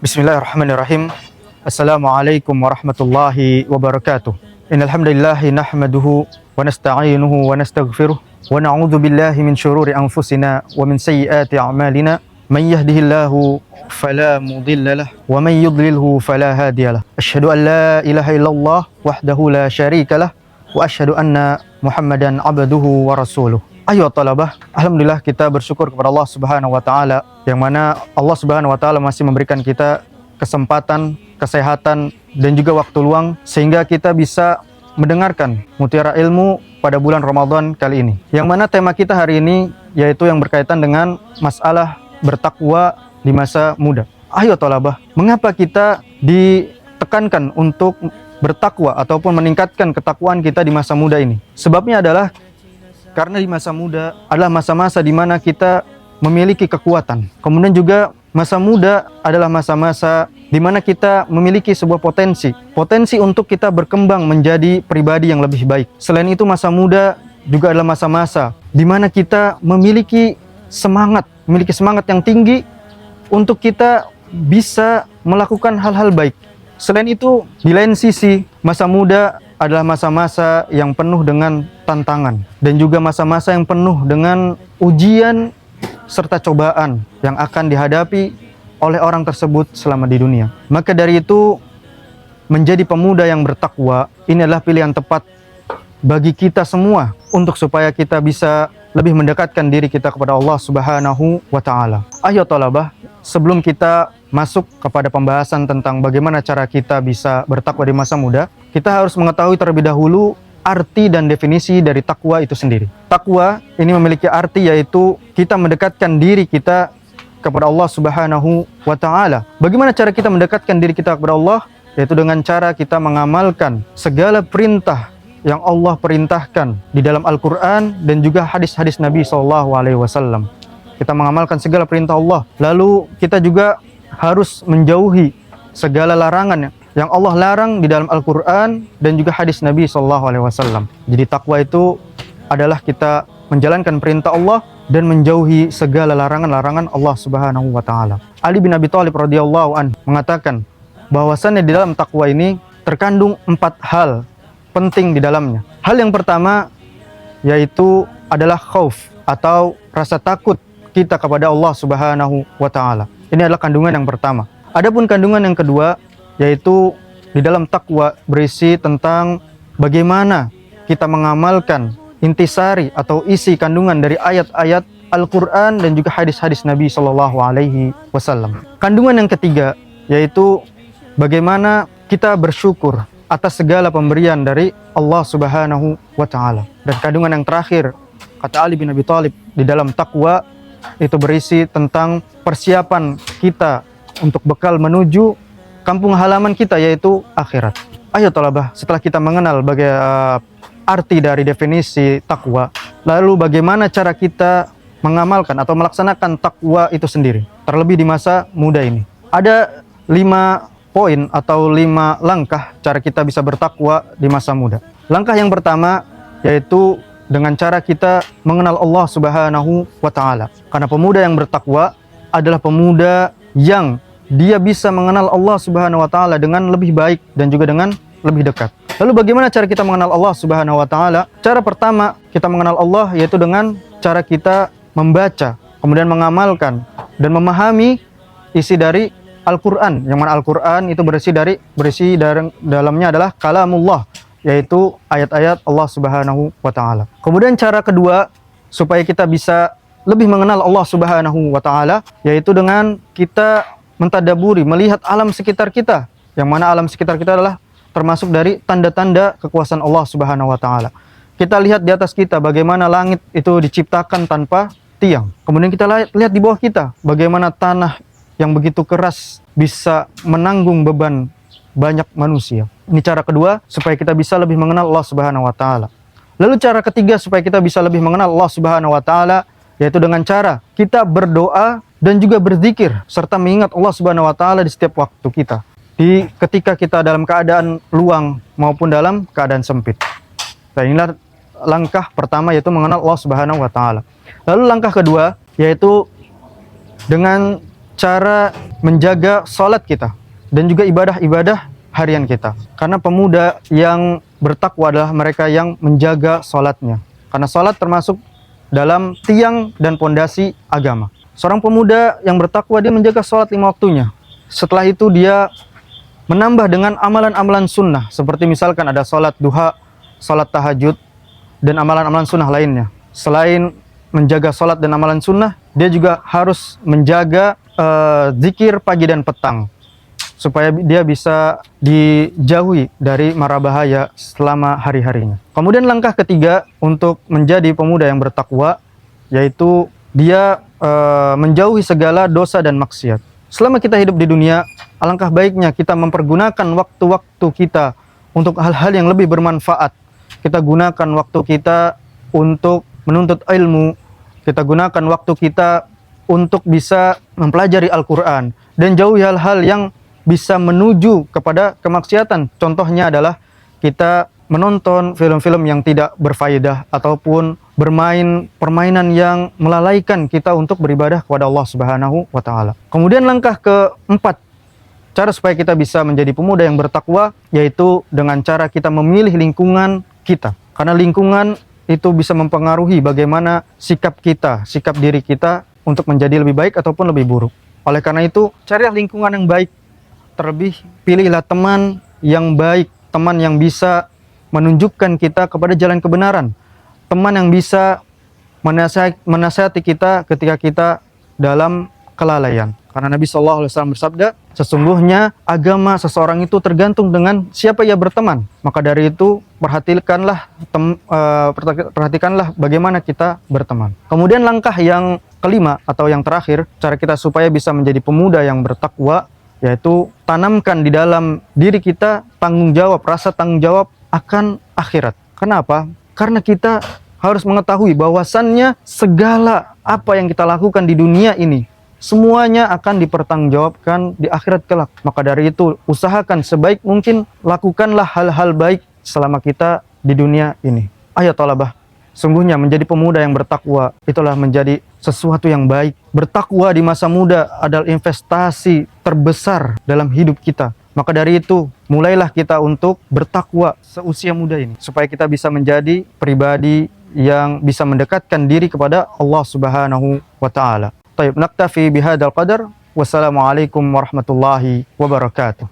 Bismillahirrahmanirrahim. Assalamualaikum warahmatullahi wabarakatuh. Innal hamdalillah nahmaduhu wa nasta'inuhu wa nastaghfiruh wa na'udzu billahi min shururi anfusina wa min sayyiati a'malina. Man yahdihillahu fala mudilla lahu wa man yudlilhu fala hadiya lahu. Asyhadu an la ilaha illallah wahdahu la syarika lah wa asyhadu anna Muhammadan abduhu wa rasuluh. Ayo talabah, alhamdulillah kita bersyukur kepada Allah Subhanahu wa taala yang mana Allah Subhanahu wa taala masih memberikan kita kesempatan, kesehatan dan juga waktu luang sehingga kita bisa mendengarkan mutiara ilmu pada bulan Ramadan kali ini. Yang mana tema kita hari ini yaitu yang berkaitan dengan masalah bertakwa di masa muda. Ayo talabah, mengapa kita ditekankan untuk bertakwa ataupun meningkatkan ketakwaan kita di masa muda ini? Sebabnya adalah karena di masa muda adalah masa-masa di mana kita memiliki kekuatan. Kemudian juga masa muda adalah masa-masa di mana kita memiliki sebuah potensi untuk kita berkembang menjadi pribadi yang lebih baik. Selain itu masa muda juga adalah masa-masa di mana kita memiliki semangat yang tinggi untuk kita bisa melakukan hal-hal baik. Selain itu, di lain sisi, masa muda adalah masa-masa yang penuh dengan tantangan dan juga masa-masa yang penuh dengan ujian serta cobaan yang akan dihadapi oleh orang tersebut selama di dunia. Maka dari itu, menjadi pemuda yang bertakwa ini adalah pilihan tepat bagi kita semua untuk supaya kita bisa lebih mendekatkan diri kita kepada Allah Subhanahu wa taala. Ayo talabah, sebelum kita masuk kepada pembahasan tentang bagaimana cara kita bisa bertakwa di masa muda, kita harus mengetahui terlebih dahulu arti dan definisi dari takwa itu sendiri. Takwa ini memiliki arti yaitu kita mendekatkan diri kita kepada Allah Subhanahu wa taala. Bagaimana cara kita mendekatkan diri kita kepada Allah? Yaitu dengan cara kita mengamalkan segala perintah yang Allah perintahkan di dalam Al-Quran dan juga hadis-hadis Nabi SAW. Kita mengamalkan segala perintah Allah. Lalu kita juga harus menjauhi segala larangan yang Allah larang di dalam Al-Quran dan juga hadis Nabi SAW. Jadi takwa itu adalah kita menjalankan perintah Allah dan menjauhi segala larangan-larangan Allah Subhanahu wa taala. Ali bin Abi Thalib radhiyallahu anhu mengatakan bahwasannya di dalam takwa ini terkandung 4 hal penting di dalamnya. Hal yang pertama yaitu adalah khauf atau rasa takut kita kepada Allah Subhanahu wa taala. Ini adalah kandungan yang pertama. Adapun kandungan yang kedua yaitu di dalam takwa berisi tentang bagaimana kita mengamalkan intisari atau isi kandungan dari ayat-ayat Al-Quran dan juga hadis-hadis Nabi Shallallahu Alaihi Wasallam. Kandungan yang ketiga yaitu bagaimana kita bersyukur atas segala pemberian dari Allah Subhanahu wa taala. Dan kandungan yang terakhir, kata Ali bin Abi Thalib, di dalam takwa itu berisi tentang persiapan kita untuk bekal menuju kampung halaman kita yaitu akhirat. Ayo talabah, setelah kita mengenal arti dari definisi takwa, lalu bagaimana cara kita mengamalkan atau melaksanakan takwa itu sendiri, terlebih di masa muda ini. Ada 5 poin atau 5 langkah cara kita bisa bertakwa di masa muda. Langkah yang pertama yaitu dengan cara kita mengenal Allah Subhanahu wa taala. Karena pemuda yang bertakwa adalah pemuda yang dia bisa mengenal Allah Subhanahu wa taala dengan lebih baik dan juga dengan lebih dekat. Lalu bagaimana cara kita mengenal Allah Subhanahu wa taala? Cara pertama kita mengenal Allah yaitu dengan cara kita membaca, kemudian mengamalkan dan memahami isi dari Al-Quran, yang mana Al-Quran itu berisi dalamnya adalah kalamullah, yaitu ayat-ayat Allah Subhanahu wa taala. Kemudian cara kedua supaya kita bisa lebih mengenal Allah Subhanahu wa taala yaitu dengan kita mentadaburi, melihat alam sekitar kita, yang mana alam sekitar kita adalah termasuk dari tanda-tanda kekuasaan Allah Subhanahu wa taala. Kita lihat di atas kita bagaimana langit itu diciptakan tanpa tiang. Kemudian kita lihat di bawah kita bagaimana tanah yang begitu keras bisa menanggung beban banyak manusia. Ini cara kedua supaya kita bisa lebih mengenal Allah Subhanahu wa taala. Lalu cara ketiga supaya kita bisa lebih mengenal Allah Subhanahu wa taala yaitu dengan cara kita berdoa dan juga berzikir serta mengingat Allah Subhanahu wa taala di setiap waktu kita. Ketika kita dalam keadaan luang maupun dalam keadaan sempit. Nah, inilah langkah pertama yaitu mengenal Allah Subhanahu wa taala. Lalu langkah kedua yaitu dengan cara menjaga salat kita dan juga ibadah-ibadah harian kita. Karena pemuda yang bertakwa adalah mereka yang menjaga salatnya. Karena salat termasuk dalam tiang dan pondasi agama. Seorang pemuda yang bertakwa, dia menjaga salat 5 waktunya. Setelah itu dia menambah dengan amalan-amalan sunnah, seperti misalkan ada salat duha, salat tahajud, dan amalan-amalan sunnah lainnya. Selain menjaga salat dan amalan sunnah, dia juga harus menjaga zikir pagi dan petang, supaya dia bisa dijauhi dari mara bahaya selama hari-harinya. Kemudian langkah ketiga untuk menjadi pemuda yang bertakwa, yaitu dia menjauhi segala dosa dan maksiat. Selama kita hidup di dunia, alangkah baiknya kita mempergunakan waktu-waktu kita untuk hal-hal yang lebih bermanfaat. Kita gunakan waktu kita untuk menuntut ilmu, kita gunakan waktu kita untuk bisa mempelajari Al-Quran, dan jauhi hal-hal yang bisa menuju kepada kemaksiatan. Contohnya adalah kita menonton film-film yang tidak berfaedah ataupun bermain permainan yang melalaikan kita untuk beribadah kepada Allah Subhanahu wa taala. Kemudian langkah keempat, cara supaya kita bisa menjadi pemuda yang bertakwa, yaitu dengan cara kita memilih lingkungan kita. Karena lingkungan itu bisa mempengaruhi bagaimana sikap kita, sikap diri kita untuk menjadi lebih baik ataupun lebih buruk. Oleh karena itu, carilah lingkungan yang baik. Terlebih, pilihlah teman yang baik, teman yang bisa menunjukkan kita kepada jalan kebenaran, teman yang bisa menasihati kita ketika kita dalam kelalaian. Karena Nabi SAW bersabda, sesungguhnya agama seseorang itu tergantung dengan siapa ia berteman. Maka dari itu, perhatikanlah bagaimana kita berteman. Kemudian langkah yang kelima atau yang terakhir, cara kita supaya bisa menjadi pemuda yang bertakwa, yaitu tanamkan di dalam diri kita rasa tanggung jawab akan akhirat. Kenapa? Karena kita harus mengetahui bahwasannya segala apa yang kita lakukan di dunia ini, semuanya akan dipertanggungjawabkan di akhirat kelak. Maka dari itu, usahakan sebaik mungkin, lakukanlah hal-hal baik selama kita di dunia ini. Ayo talabah, sungguhnya menjadi pemuda yang bertakwa itulah menjadi sesuatu yang baik. Bertakwa di masa muda adalah investasi terbesar dalam hidup kita. Maka dari itu, mulailah kita untuk bertakwa seusia muda ini, supaya kita bisa menjadi pribadi yang bisa mendekatkan diri kepada Allah Subhanahu wa taala. Tayyib, naktafi bihadzal qadar. Wassalamualaikum warahmatullahi wabarakatuh.